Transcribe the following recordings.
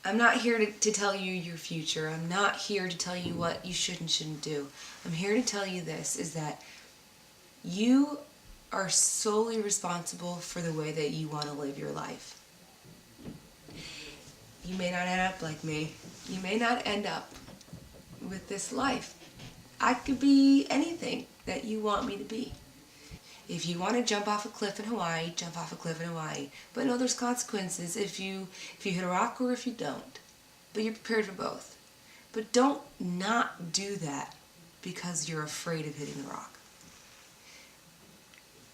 I'm not here to tell you your future. I'm not here to tell you what you should and shouldn't do. I'm here to tell you this, is that you are solely responsible for the way that you want to live your life. You may not end up like me. You may not end up with this life. I could be anything that you want me to be. If you want to jump off a cliff in Hawaii, jump off a cliff in Hawaii. But no, there's consequences if you hit a rock or if you don't. But you're prepared for both. But don't not do that because you're afraid of hitting the rock.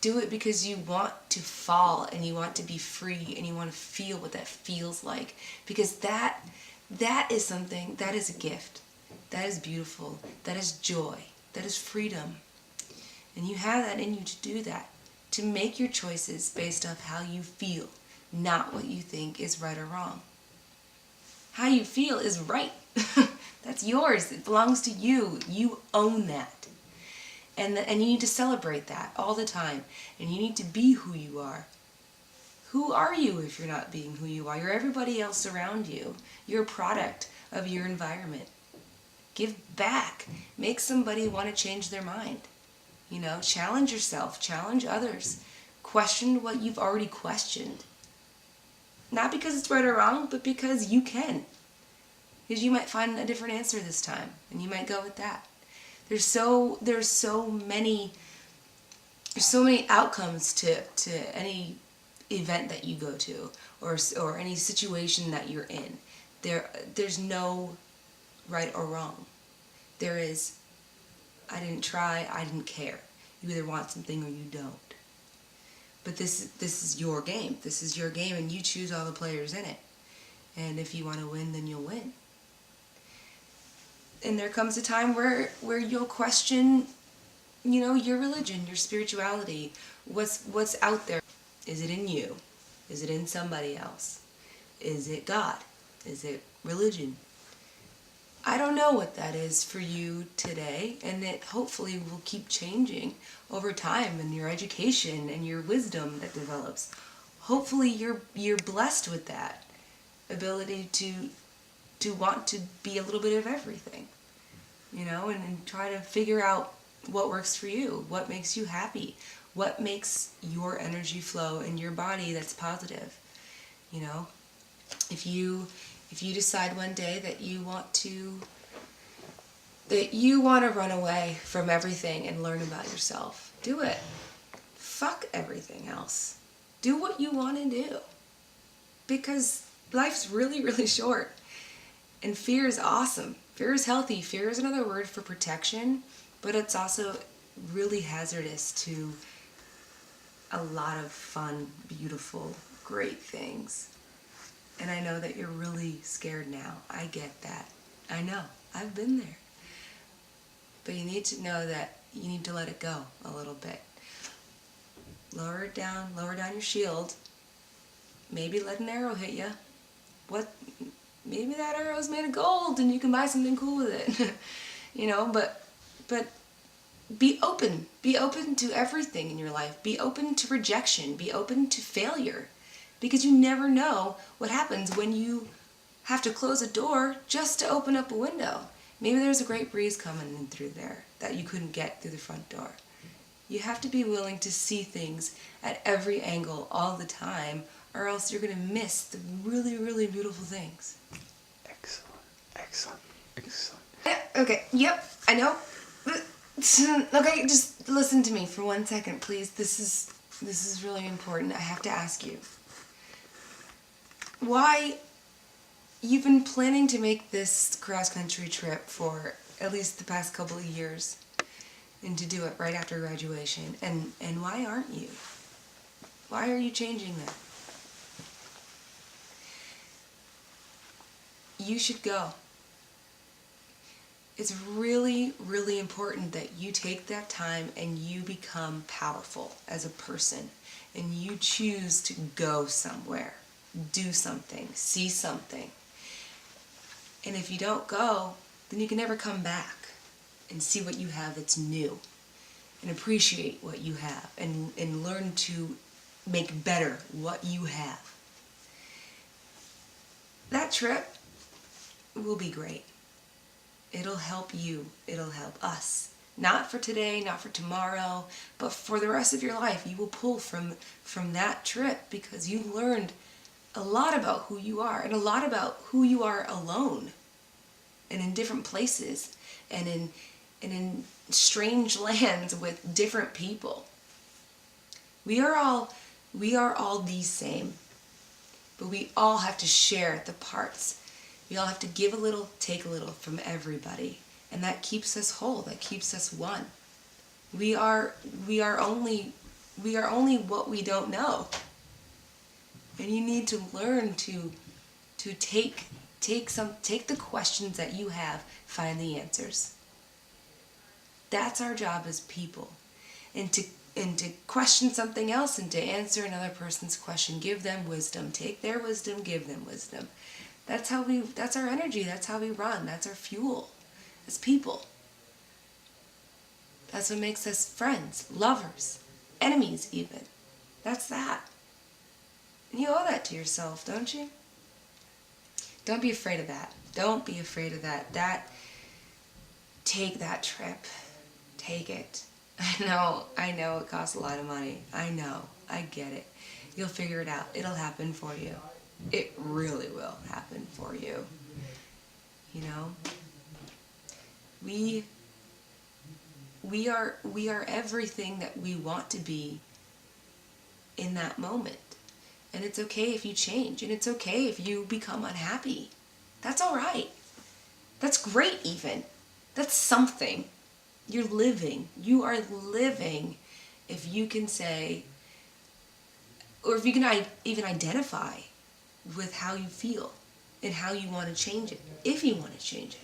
Do it because you want to fall and you want to be free and you want to feel what that feels like. Because that is something, that is a gift. That is beautiful. That is joy. That is freedom. And you have that in you to do that. To make your choices based off how you feel, not what you think is right or wrong. How you feel is right. That's yours. It belongs to you. You own that. And you need to celebrate that all the time. And you need to be who you are. Who are you if you're not being who you are? You're everybody else around you. You're a product of your environment. Give back. Make somebody want to change their mind. You know, challenge yourself. Challenge others. Question what you've already questioned. Not because it's right or wrong, but because you can. Because you might find a different answer this time. And you might go with that. There's so many outcomes to any event that you go to or any situation that you're in. There's no right or wrong. There is, I didn't try, I didn't care. You either want something or you don't. But this is your game. This is your game and you choose all the players in it. And if you want to win, then you'll win. And there comes a time where you'll question, you know, your religion, your spirituality, what's out there. Is it in you? Is it in somebody else? Is it God? Is it religion? I don't know what that is for you today, and it hopefully will keep changing over time in your education and your wisdom that develops. Hopefully you're blessed with that ability to want to be a little bit of everything, you know, and try to figure out what works for you, what makes you happy, what makes your energy flow in your body that's positive. You know, if you decide one day that you want to run away from everything and learn about yourself, do it. Fuck everything else. Do what you want to do. Because life's really, really short. And fear is awesome. Fear is healthy. Fear is another word for protection, but it's also really hazardous to a lot of fun, beautiful, great things. And I know that you're really scared now. I get that. I know. I've been there. But you need to know that you need to let it go a little bit. Lower down your shield. Maybe let an arrow hit you. Maybe that arrow is made of gold and you can buy something cool with it. You know, but be open. Be open to everything in your life. Be open to rejection. Be open to failure. Because you never know what happens when you have to close a door just to open up a window. Maybe there's a great breeze coming in through there that you couldn't get through the front door. You have to be willing to see things at every angle all the time, or else you're going to miss the really, really beautiful things. Excellent. Okay, yep, I know. Okay, just listen to me for 1 second, please. This is really important. I have to ask you. Why you've been planning to make this cross-country trip for at least the past couple of years, and to do it right after graduation, and why aren't you? Why are you changing that? You should go. It's really, really important that you take that time and you become powerful as a person, and you choose to go somewhere, do something, see something. And if you don't go, then you can never come back and see what you have that's new, and appreciate what you have, and learn to make better what you have. that trip will be great. It'll help you. It'll help us. Not for today, not for tomorrow, but for the rest of your life. You will pull from that trip because you learned a lot about who you are and a lot about who you are alone and in different places and in strange lands with different people. We are all the same, but we all have to share the parts. We all have to give a little, take a little from everybody. And that keeps us whole. That keeps us one. We are only what we don't know. And you need to learn to take the questions that you have, find the answers. That's our job as people. And to question something else and to answer another person's question, give them wisdom. Take their wisdom, give them wisdom. That's our energy, that's how we run, that's our fuel as people. That's what makes us friends, lovers, enemies even. That's that. And you owe that to yourself, don't you? Don't be afraid of that. Don't be afraid of that. Take that trip. Take it. I know it costs a lot of money. I know. I get it. You'll figure it out. It'll happen for you. It really will happen for you. You know? We are everything that we want to be in that moment. And it's okay if you change. And it's okay if you become unhappy. That's all right. That's great even. That's something. You're living. You are living if you can say, or if you can even identify with how you feel and how you want to change it. If you want to change it.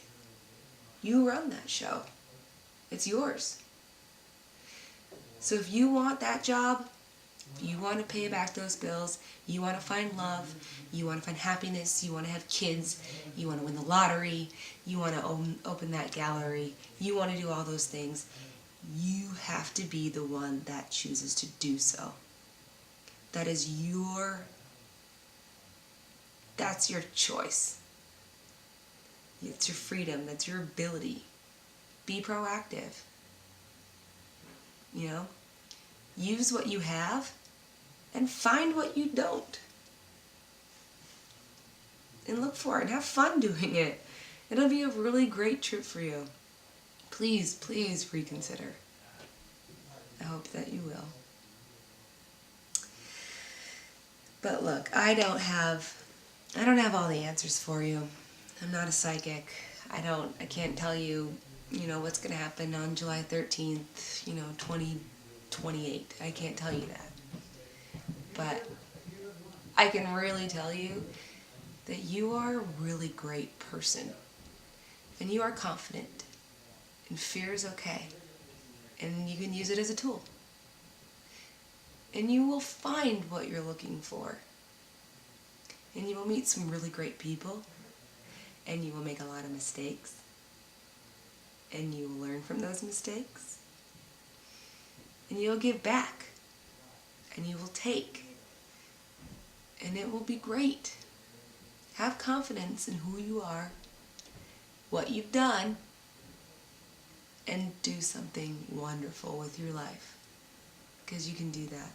You run that show. It's yours. So if you want that job, if you want to pay back those bills, you want to find love, you want to find happiness, you want to have kids, you want to win the lottery, you want to open that gallery, you want to do all those things, you have to be the one that chooses to do so. That's your choice. It's your freedom, that's your ability. Be proactive. You know? Use what you have and find what you don't. And look for it and have fun doing it. It'll be a really great trip for you. Please, please reconsider. I hope that you will. But look, I don't have all the answers for you. I'm not a psychic. I can't tell you, what's going to happen on July 13th, 2028. I can't tell you that. But I can really tell you that you are a really great person. And you are confident. And fear is okay. And you can use it as a tool. And you will find what you're looking for. And you will meet some really great people. And you will make a lot of mistakes. And you will learn from those mistakes. And you'll give back. And you will take. And it will be great. Have confidence in who you are, what you've done, and do something wonderful with your life. Because you can do that.